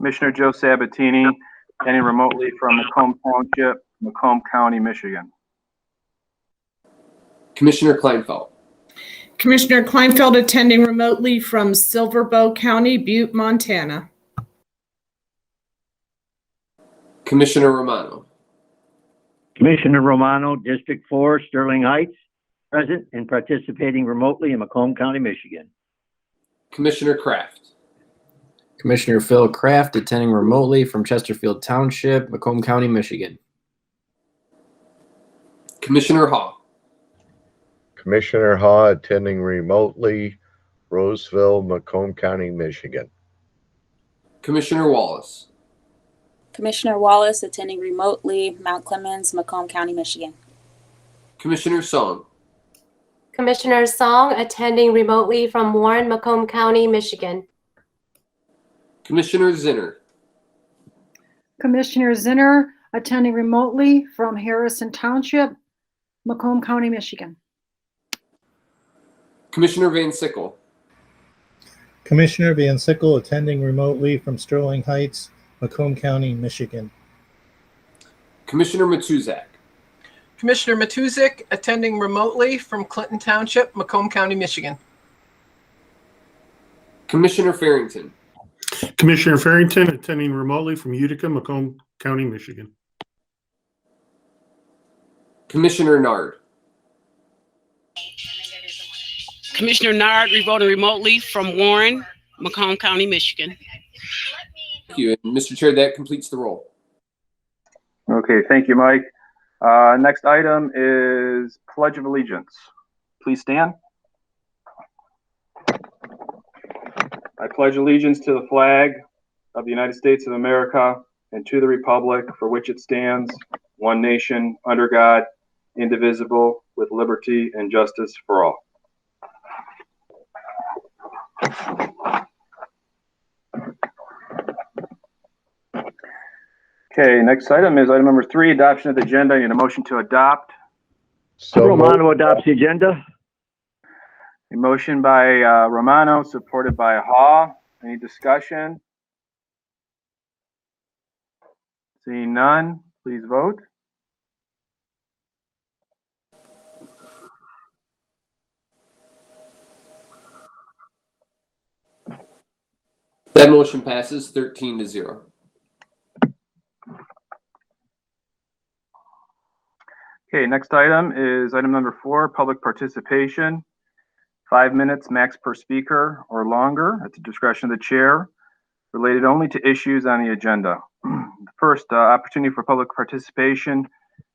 Commissioner Joe Sabatini, attending remotely from Macomb Township, Macomb County, Michigan. Commissioner Kleinfeld. Commissioner Kleinfeld attending remotely from Silverbow County, Butte, Montana. Commissioner Romano. Commissioner Romano, District 4, Sterling Heights, present and participating remotely in Macomb County, Michigan. Commissioner Kraft. Commissioner Phil Kraft attending remotely from Chesterfield Township, Macomb County, Michigan. Commissioner Haw. Commissioner Haw attending remotely, Roseville, Macomb County, Michigan. Commissioner Wallace. Commissioner Wallace attending remotely, Mount Clemens, Macomb County, Michigan. Commissioner Song. Commissioner Song attending remotely from Warren, Macomb County, Michigan. Commissioner Zinner. Commissioner Zinner attending remotely from Harrison Township, Macomb County, Michigan. Commissioner Van Sickle. Commissioner Van Sickle attending remotely from Sterling Heights, Macomb County, Michigan. Commissioner Matuzak. Commissioner Matuzik attending remotely from Clinton Township, Macomb County, Michigan. Commissioner Farrington. Commissioner Farrington attending remotely from Utica, Macomb County, Michigan. Commissioner Nard. Commissioner Nard voting remotely from Warren, Macomb County, Michigan. Thank you. And Mr. Chair, that completes the roll. Okay, thank you, Mike. Next item is Pledge of Allegiance. Please stand. I pledge allegiance to the flag of the United States of America and to the republic for which it stands, one nation, under God, indivisible, with liberty and justice for all. Okay, next item is item number 3, adoption of the agenda. I need a motion to adopt. So Romano adopts the agenda. A motion by Romano, supported by Haw. Any discussion? Seeing none, please vote. That motion passes 13-0. Okay, next item is item number 4, public participation. 5 minutes max per speaker or longer at the discretion of the chair, related only to issues on the agenda. The first opportunity for public participation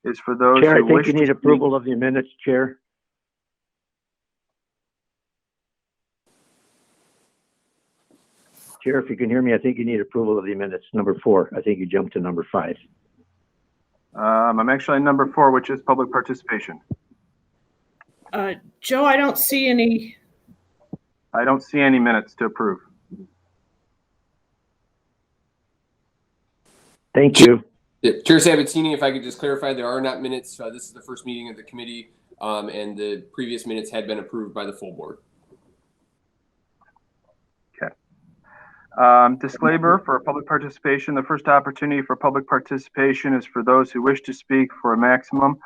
is for those Chair, I who think wish you to need speak. approval of the minutes, Chair. Chair, if you can hear me, I think you need approval of the minutes. Number 4. I think you jumped to number 5. I'm actually on number 4, which is public participation. Joe, I don't see any. I don't see any minutes to approve. Thank you. Chair Sabatini, if I could just clarify, there are not minutes. This is the first meeting of the committee, and the previous minutes had been approved by the full board. Okay. Disclaimer for public participation. The first opportunity for public participation is for those who wish to speak for a maximum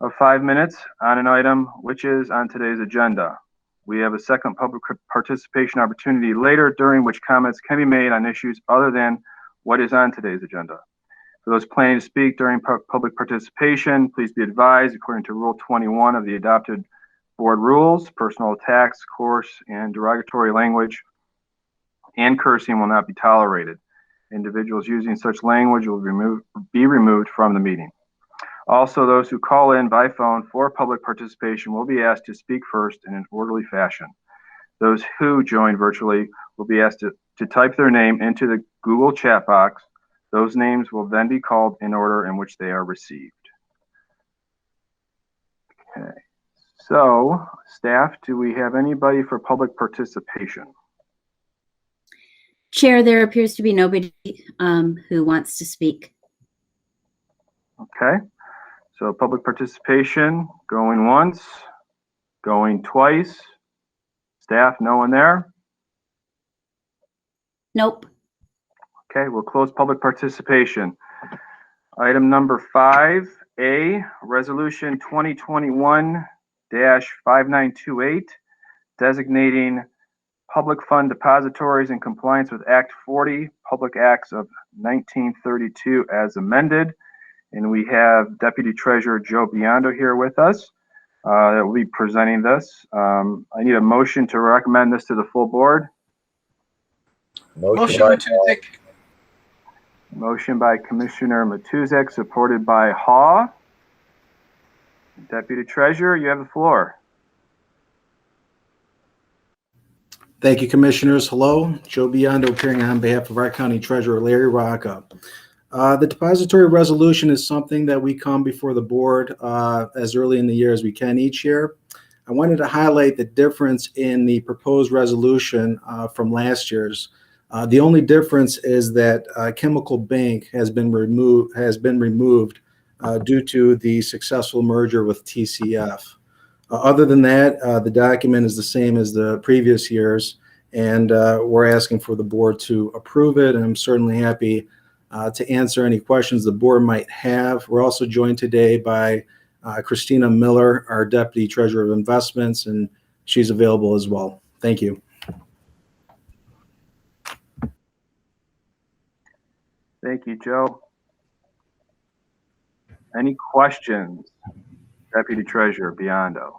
of 5 minutes on an item which is on today's agenda. We have a second public participation opportunity later, during which comments can be made on issues other than what is on today's agenda. For those planning to speak during public participation, please be advised, according to Rule 21 of the adopted board rules, personal attacks, coarse and derogatory language and cursing will not be tolerated. Individuals using such language will be removed from the meeting. Also, those who call in by phone for public participation will be asked to speak first in an orderly fashion. Those who join virtually will be asked to type their name into the Google chat box. Those names will then be called in order in which they are received. Okay, so staff, do we have anybody for public participation? Chair, there appears to be nobody who wants to speak. Okay, so public participation, going once, going twice. Staff, no one there? Nope. Okay, we'll close public participation. Item number 5A, Resolution 2021-5928, designating public fund depositories in compliance with Act 40, Public Acts of 1932 as amended. And we have Deputy Treasurer Joe Biondo here with us that will be presenting this. I need a motion to recommend this to the full board. Motion Matusek. Motion by Commissioner Matusek, supported by Haw. Deputy Treasurer, you have the floor. Thank you, Commissioners. Hello, Joe Biondo appearing on behalf of our County Treasurer, Larry Rocca. The depository resolution is something that we come before the board as early in the year as we can each year. I wanted to highlight the difference in the proposed resolution from last year's. The only difference is that Chemical Bank has been removed due to the successful merger with TCF. Other than that, the document is the same as the previous years, and we're asking for the board to approve it, and I'm certainly happy to answer any questions the board might have. We're also joined today by Christina Miller, our Deputy Treasurer of Investments, and she's available as well. Thank you. Thank you, Joe. Any questions, Deputy Treasurer Biondo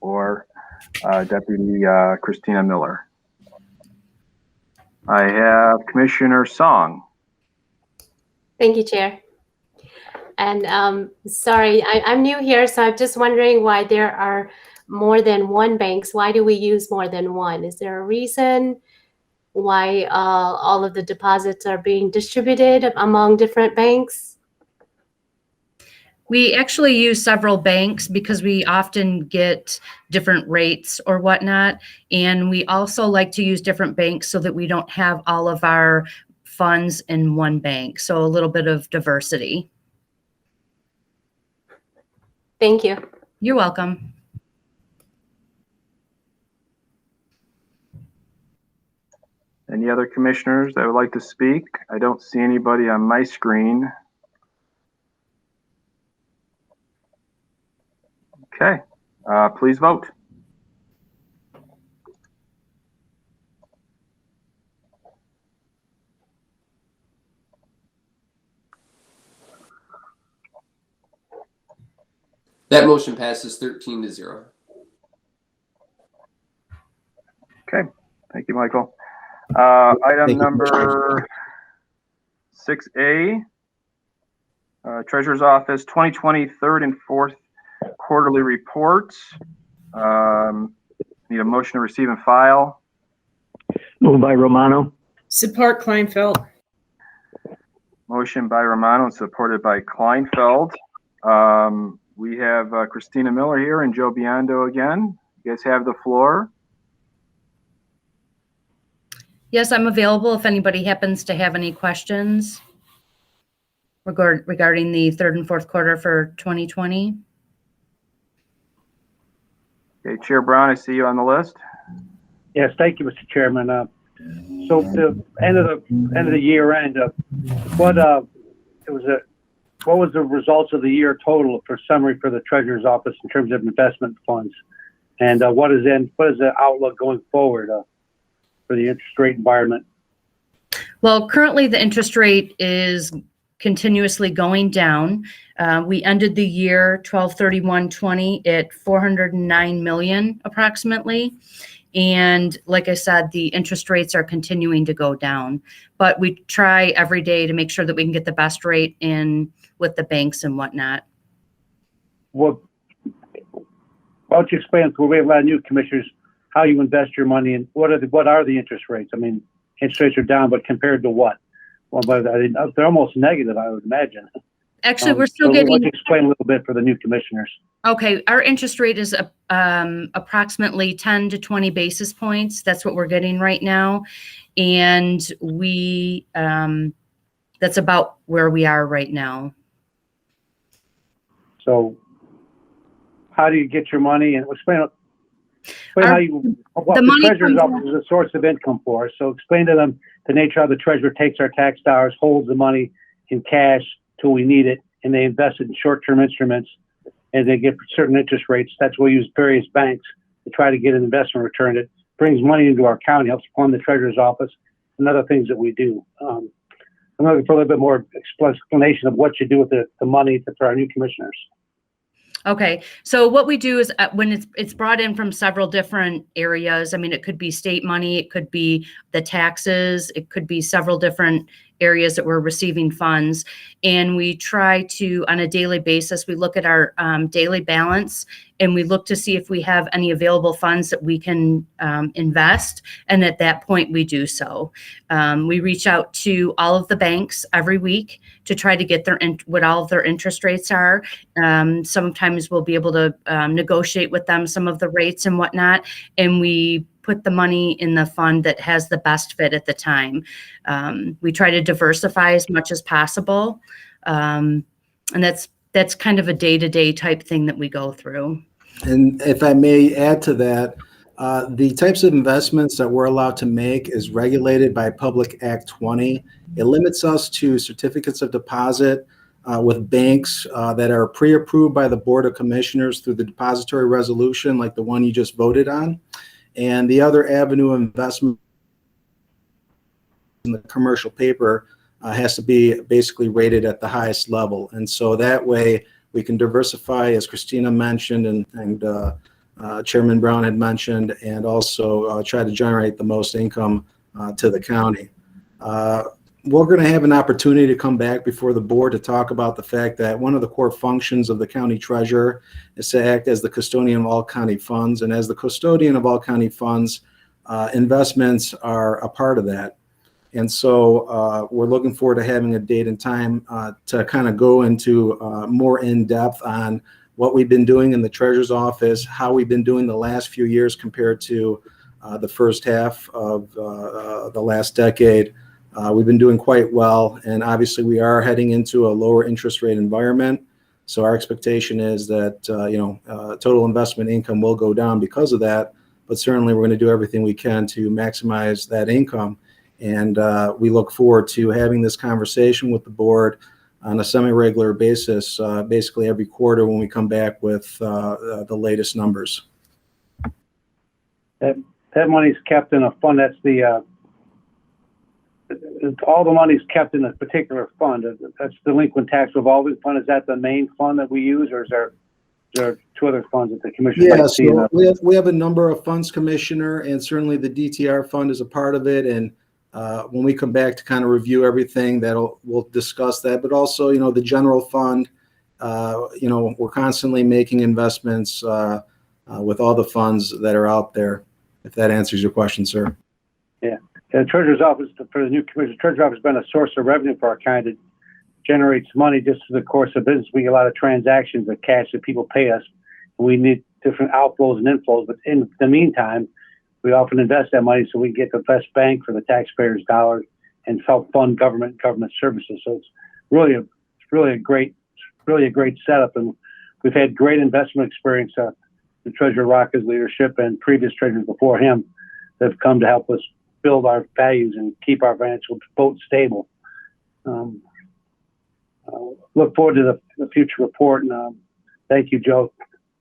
or Deputy Christina Miller? I have Commissioner Song. Thank you, Chair. And sorry, I'm new here, so I'm just wondering why there are more than one banks. Why do we use more than one? Is there a reason why all of the deposits are being distributed among different banks? We actually use several banks because we often get different rates or whatnot. And we also like to use different banks so that we don't have all of our funds in one bank. So a little bit of diversity. Thank you. You're welcome. Any other commissioners that would like to speak? I don't see anybody on my screen. Okay, please vote. That motion passes 13-0. Okay, thank you, Michael. Item number 6A, Treasurer's Office 2020 third and fourth quarterly reports. Need a motion to receive and file. Moved by Romano. Support Kleinfeld. Motion by Romano and supported by Kleinfeld. We have Christina Miller here and Joe Biondo again. You guys have the floor. Yes, I'm available if anybody happens to have any questions regarding the third and fourth quarter for 2020. Okay, Chair Brown, I see you on the list. Yes, thank you, Mr. Chairman. So the end of the year end, what was the results of the year total for summary for the Treasurer's Office in terms of investment funds, and what is the outlook going forward for the interest rate environment? Well, currently the interest rate is continuously going down. We ended the year 12/31/20 at $409 million approximately. And like I said, the interest rates are continuing to go down, but we try every day to make sure that we can get the best rate in with the banks and whatnot. Well, why don't you explain, because we have a lot of new commissioners, how you invest your money and what are the interest rates? I mean, interest rates are down, but compared to what? Well, but they're almost negative, I would imagine. Actually, we're still so getting. Why don't you explain a little bit for the new commissioners? Okay, our interest rate is approximately 10 to 20 basis points. That's what we're getting right now, and we that's about where we are right now. So, how do you get your money? And explain how you what the Treasurer's Office is a source of income for us. So explain to them the nature of the treasurer takes our tax dollars, holds the money in cash till we need it, and they invest it in short-term instruments, and they get certain interest rates. That's why we use various banks to try to get an investment return that brings money into our county, helps fund the treasurer's office, and other things that we do. I'm looking for a little bit more explanation of what you do with the money for our new commissioners. Okay, so what we do is when it's brought in from several different areas. I mean, it could be state money, it could be the taxes, it could be several different areas that we're receiving funds. And we try to, on a daily basis, we look at our daily balance and we look to see if we have any available funds that we can invest. And at that point, we do so. We reach out to all of the banks every week to try to get what all of their interest rates are. Sometimes we'll be able to negotiate with them some of the rates and whatnot. And we put the money in the fund that has the best fit at the time. We try to diversify as much as possible. And that's kind of a day-to-day type thing that we go through. And if I may add to that, the types of investments that we're allowed to make is regulated by Public Act 20. It limits us to certificates of deposit with banks that are pre-approved by the Board of Commissioners through the Depository Resolution, like the one you just voted on. And the other avenue of investment in the commercial paper has to be basically rated at the highest level. And so that way we can diversify, as Christina mentioned, and Chairman Brown had mentioned, and also try to generate the most income to the county. We're going to have an opportunity to come back before the board to talk about the fact that one of the core functions of the county treasurer is to act as the custodian of all county funds. And as the custodian of all county funds, investments are a part of that. And so we're looking forward to having a date and time to kind of go into more in depth on what we've been doing in the treasurer's office, how we've been doing the last few years compared to the first half of the last decade. We've been doing quite well, and obviously we are heading into a lower interest rate environment. So our expectation is that total investment income will go down because of that, but certainly we're going to do everything we can to maximize that income. And we look forward to having this conversation with the board on a semi-regular basis, basically every quarter when we come back with the latest numbers. That money's kept in a fund. That's all the money's kept in a particular fund. That's delinquent tax revolving fund. Is that the main fund that we use, or is there two other funds that the commissioner might see? So we have a number of funds, Commissioner, and certainly the DTR fund is a part of it. And when we come back to kind of review everything, we'll discuss that. But also, the general fund, we're constantly making investments with all the funds that are out there. If that answers your question, sir. Yeah. The treasurer's office, for the new commissioner, treasurer's office has been a source of revenue for our county that generates money just through the course of business. We get a lot of transactions of cash that people pay us. We need different outflows and inflows, but in the meantime, we often invest that money so we get the best bang for the taxpayers' dollars and help fund government services. So it's really a great setup, and we've had great investment experience. The Treasurer Rocca's leadership and previous treasurers before him that have come to help us build our values and keep our financial boat stable. Look forward to the future report, and thank you, Joe.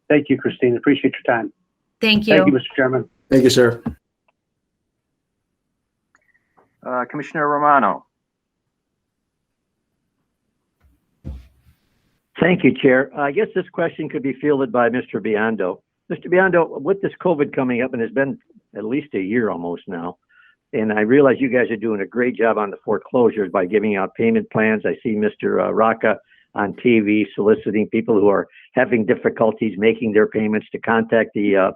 Thank you, Christine. Appreciate your time. Thank you. Thank you, Mr. Chairman. Thank you, sir. Commissioner Romano. Thank you, Chair. I guess this question could be fielded by Mr. Biondo. Mr. Biondo, with this COVID coming up, and it's been at least a year almost now, and I realize you guys are doing a great job on the foreclosures by giving out payment plans. I see Mr. Rocca on TV soliciting people who are having difficulties making their payments to contact the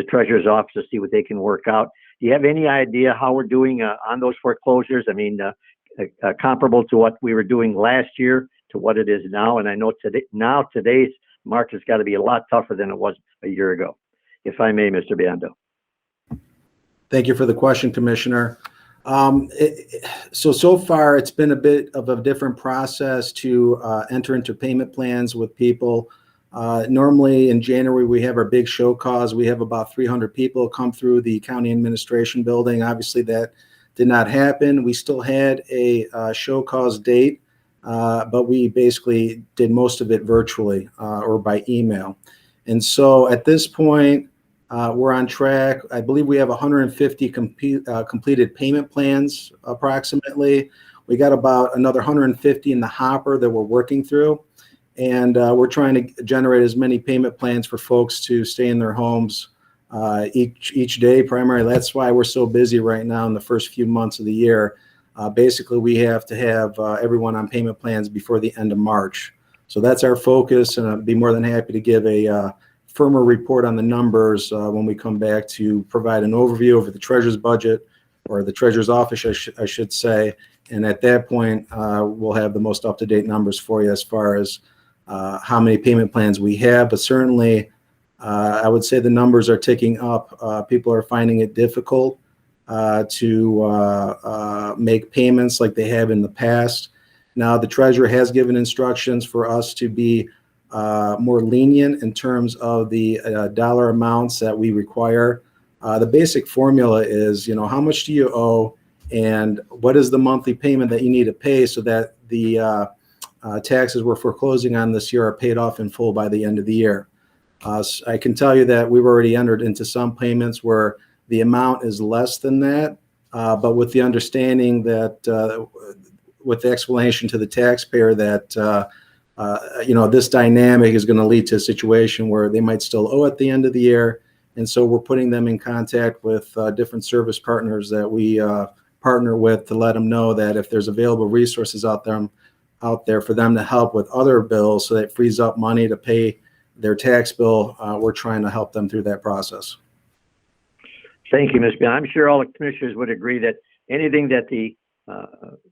treasurer's office to see what they can work out. Do you have any idea how we're doing on those foreclosures? I mean, comparable to what we were doing last year to what it is now. And I know today's market has got to be a lot tougher than it was a year ago. If I may, Mr. Biondo. Thank you for the question, Commissioner. So far, it's been a bit of a different process to enter into payment plans with people. Normally in January, we have our big show cause. We have about 300 people come through the county administration building. Obviously, that did not happen. We still had a show cause date, but we basically did most of it virtually or by email. And so at this point, we're on track. I believe we have 150 completed payment plans approximately. We got about another 150 in the hopper that we're working through. And we're trying to generate as many payment plans for folks to stay in their homes each day primarily. That's why we're so busy right now in the first few months of the year. Basically, we have to have everyone on payment plans before the end of March. So that's our focus, and I'd be more than happy to give a firmer report on the numbers when we come back to provide an overview over the treasurer's budget, or the treasurer's office, I should say. And at that point, we'll have the most up-to-date numbers for you as far as how many payment plans we have. But certainly, I would say the numbers are ticking up. People are finding it difficult to make payments like they have in the past. Now, the treasurer has given instructions for us to be more lenient in terms of the dollar amounts that we require. The basic formula is, how much do you owe, and what is the monthly payment that you need to pay so that the taxes we're foreclosing on this year are paid off in full by the end of the year. I can tell you that we've already entered into some payments where the amount is less than that, but with the understanding that, with the explanation to the taxpayer that, this dynamic is going to lead to a situation where they might still owe at the end of the year. And so we're putting them in contact with different service partners that we partner with to let them know that if there's available resources out there for them to help with other bills so that it frees up money to pay their tax bill, we're trying to help them through that process. Thank you, Ms. Bian. I'm sure all the commissioners would agree that anything that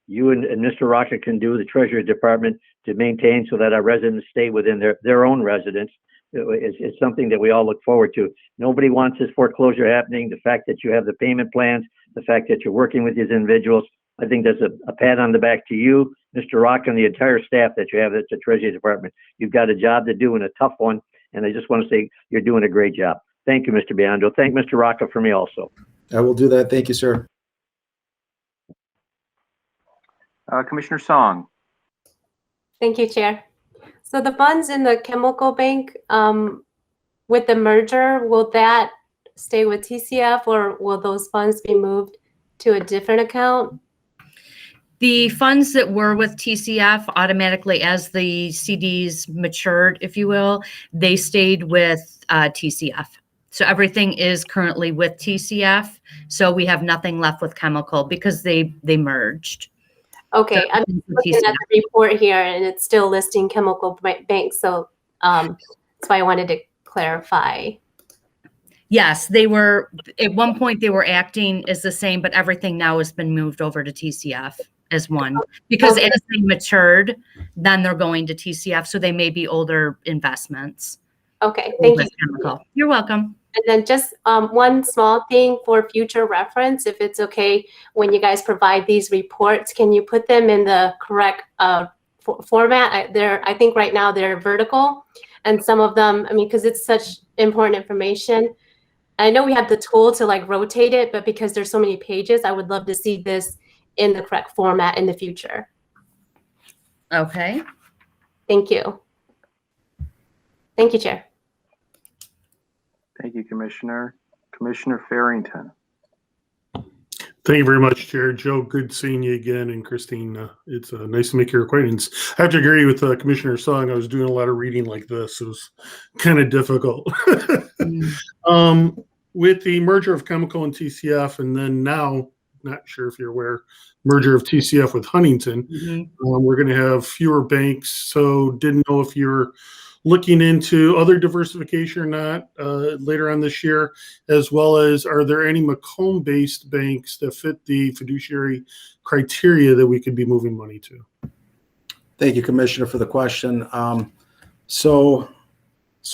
you and Mr. Rocca can do, the Treasury Department, to maintain so that our residents stay within their own residence is something that we all look forward to. Nobody wants this foreclosure happening. The fact that you have the payment plans, the fact that you're working with these individuals, I think that's a pat on the back to you, Mr. Rocca, and the entire staff that you have at the Treasury Department. You've got a job to do and a tough one, and I just want to say you're doing a great job. Thank you, Mr. Biondo. Thank Mr. Rocca for me also. I will do that. Thank you, sir. Commissioner Song. Thank you, Chair. So the funds in the chemical bank, with the merger, will that stay with TCF, or will those funds be moved to a different account? The funds that were with TCF automatically, as the CDs matured, if you will, they stayed with TCF. So everything is currently with TCF. So we have nothing left with chemical because they merged. Okay, I'm looking at the report here, and it's still listing chemical banks. So that's why I wanted to clarify. Yes, they were, at one point they were acting as the same, but everything now has been moved over to TCF as one. Because as they matured, then they're going to TCF. So they may be older investments. Okay, thank you. Chemical. You're welcome. And then just one small thing for future reference, if it's okay, when you guys provide these reports, can you put them in the correct format? I think right now they're vertical, and some of them, because it's such important information. I know we have the tool to rotate it, but because there's so many pages, I would love to see this in the correct format in the future. Okay. Thank you. Thank you, Chair. Thank you, Commissioner. Commissioner Farrington. Thank you very much, Chair. Joe, good seeing you again. And Christine, it's nice to make your acquaintance. I have to agree with Commissioner Song. I was doing a lot of reading like this. It was kind of difficult. With the merger of Chemical and TCF, and then now, not sure if you're aware, merger of TCF with Huntington, we're going to have fewer banks. So didn't know if you're looking into other diversification or not later on this year, as well as are there any Macomb-based banks that fit the fiduciary criteria that we could be moving money to? Thank you, Commissioner, for the question. So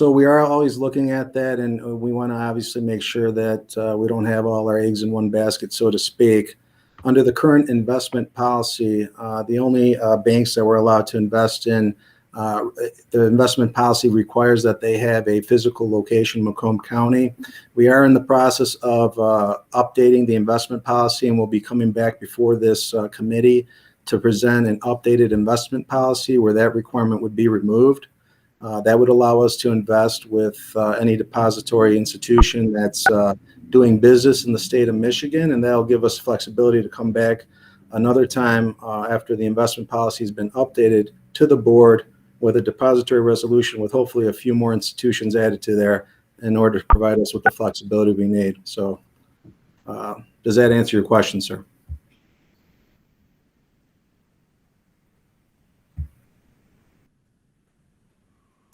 we are always looking at that, and we want to obviously make sure that we don't have all our eggs in one basket, so to speak. Under the current investment policy, the only banks that we're allowed to invest in The investment policy requires that they have a physical location in Macomb County. We are in the process of updating the investment policy, and we'll be coming back before this committee to present an updated investment policy where that requirement would be removed. That would allow us to invest with any depository institution that's doing business in the state of Michigan, and that'll give us flexibility to come back another time after the investment policy has been updated to the board with a depository resolution with hopefully a few more institutions added to there in order to provide us with the flexibility we need. So does that answer your question, sir?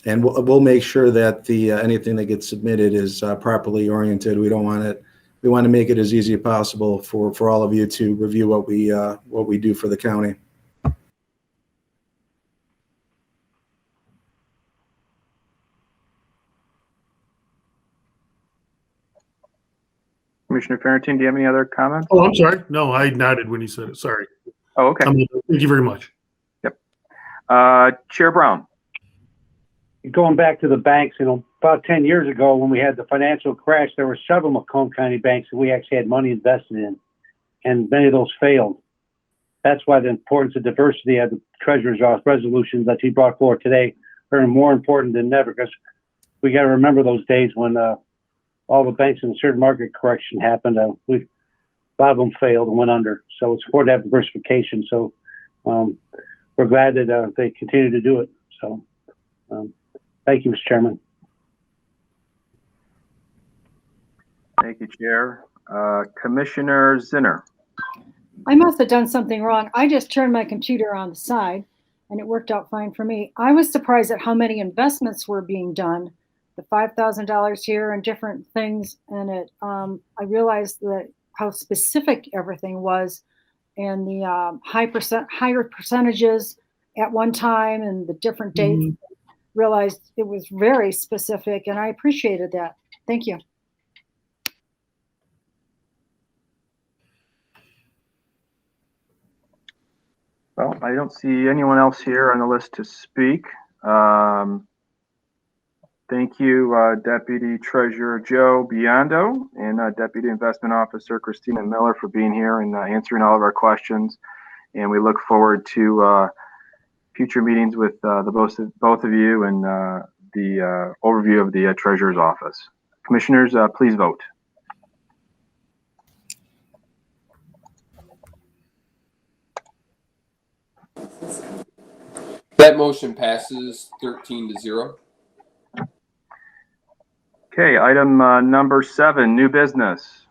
And we'll make sure that the anything that gets submitted is properly oriented. We don't want it. We want to make it as easy as possible for all of you to review what we do for the county. Commissioner Farrington, do you have any other comments? Oh, I'm sorry. No, I nodded when you said it. Sorry. Oh, okay. Thank you very much. Yep. Chair Brown. Going back to the banks, about 10 years ago when we had the financial crash, there were several Macomb County banks that we actually had money invested in, and many of those failed. That's why the importance of diversity of the Treasurer's Office resolutions that he brought forward today are more important than ever, because we got to remember those days when all the banks in the certain market correction happened. A lot of them failed and went under. So it's important to have diversification. So we're glad that they continue to do it. So thank you, Mr. Chairman. Thank you, Chair. Commissioner Zinner. I must have done something wrong. I just turned my computer on the side and it worked out fine for me. I was surprised at how many investments were being done, the $5,000 here and different things. And I realized that how specific everything was, and the higher percentages at one time and the different dates. Realized it was very specific, and I appreciated that. Thank you. Well, I don't see anyone else here on the list to speak. Thank you, Deputy Treasurer Joe Biondo and Deputy Investment Officer Christina Miller for being here and answering all of our questions. And we look forward to future meetings with both of you and the overview of the Treasurer's Office. Commissioners, please vote. That motion passes 13-0. Okay, item number 7, new business. Is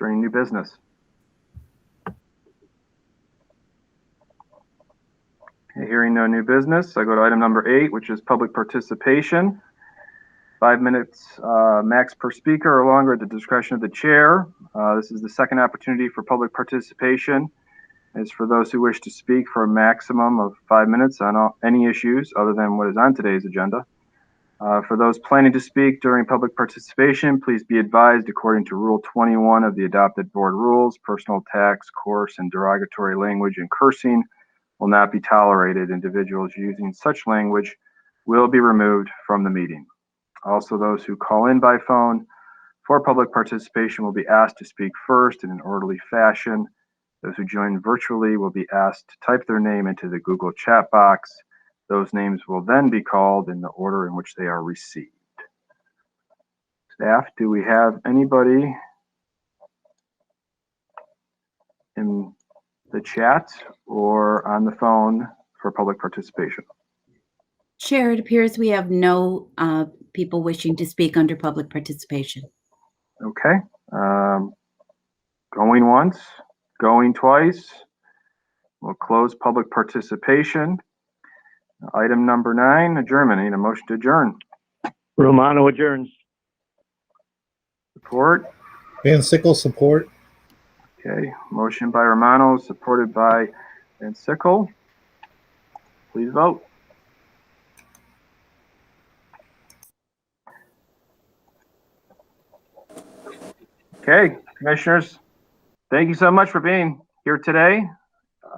there any new business? Okay, hearing no new business, I go to item number 8, which is public participation. 5 minutes max per speaker or longer at the discretion of the chair. This is the second opportunity for public participation. It's for those who wish to speak for a maximum of 5 minutes on any issues other than what is on today's agenda. For those planning to speak during public participation, please be advised according to Rule 21 of the adopted board rules, personal attacks, coarse and derogatory language and cursing will not be tolerated. Individuals using such language will be removed from the meeting. Also, those who call in by phone for public participation will be asked to speak first in an orderly fashion. Those who join virtually will be asked to type their name into the Google chat box. Those names will then be called in the order in which they are received. Staff, do we have anybody in the chat or on the phone for public participation? Chair, it appears we have no people wishing to speak under public participation. Okay. Going once, going twice. We'll close public participation. Item number 9, adjournment. I need a motion to adjourn. Romano adjourns. Support. Van Sickle, support. Okay. Motion by Romano, supported by Van Sickle. Please vote. Okay, commissioners, thank you so much for being here today.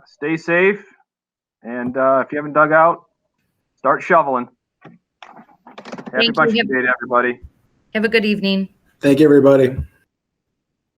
Stay safe And if you haven't dug out, start shoveling. Happy Thank you. Budget Day to everybody. Have a good evening. Thank you, everybody.